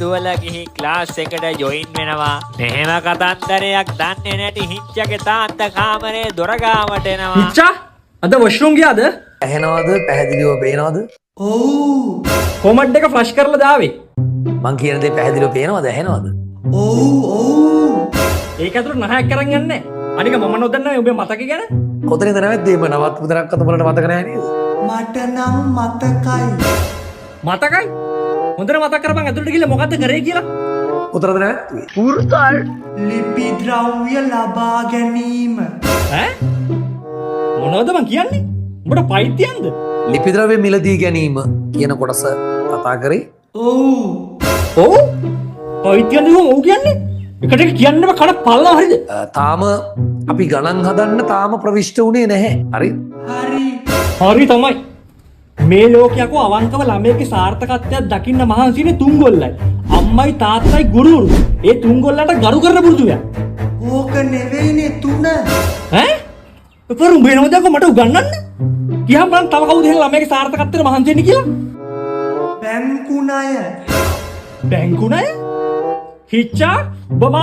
දුවලා ගිහින් ක්ලාස් එකට ජොයින් වෙනවා. මෙහෙම කතන්දරයක් දන්නේ නැති හිච්චගේ තාත්ත කාමරේ දොර ගාවට එනවා. හිච්චා අද වොෂ්රූම් ගියාද? ඇහෙනවද? පැහැදිලිව පේනවද? ඔව්. කොමඩ් එක ෆ්ලෂ් කරලා දාවේ. මං කියන දේ පැහැදිලිව පේනවද? ඇහෙනවද? ඔව්. ඒක ඇතුළට නහයක් කරන් යන්නේ. අනික මම නොදන්නේ ඔබේ මතකේ ගැන. කොතනද නැවැද්දේ? මම නවත් පුතනක් අත බලන්න මතක නැහැ නේද? මට නම් මතකයි. මතකයි? හොඳට මතක් කරපන් ඇතුළට ගිහලා මොකද්ද කරේ කියලා. කොතනද නැවැද්දුවේ? පුරුතල් ලිපි ද්‍රව්‍ය ලබා ගැනීම. ඈ? මොනවද මං කියන්නේ? උඹට පයිතියන්ද? ලිපි ද්‍රව්‍ය මිලදී ගැනීම කියන කොටස කතා කරේ. ඔව්. ඔව්? පයිතියන්ද ඔව් කියන්නේ? එකට එක කියන්නම කඩ පල්ලා හරිද? තාම අපි ගණන් හදන්න තාම ප්‍රවිෂ්ඨ වුණේ නැහැ. හරි? හරි තමයි. මේ ලෝකයක අවංකව ළමයෙක්ගේ සාර්ථකත්වයක් දකින්න මහන්සිනේ තුන්ගොල්ලයි. අම්මයි තාත්තයි ගුරුවරු. ඒ තුන්ගොල්ලන්ට ගරු කරන පුරුදුයක්. ඕක නෙවෙයිනේ තුන. ඈ? පොරු බේනවද මට උගන්නන්න? ගියාම බලන්න තව කවුද එහෙනම් ළමයෙක්ගේ සාර්ථකත්වයට මහන්සි වෙන්නේ කියලා? බැංකු ණය. බැංකු ණය? හිච්චා ඔබ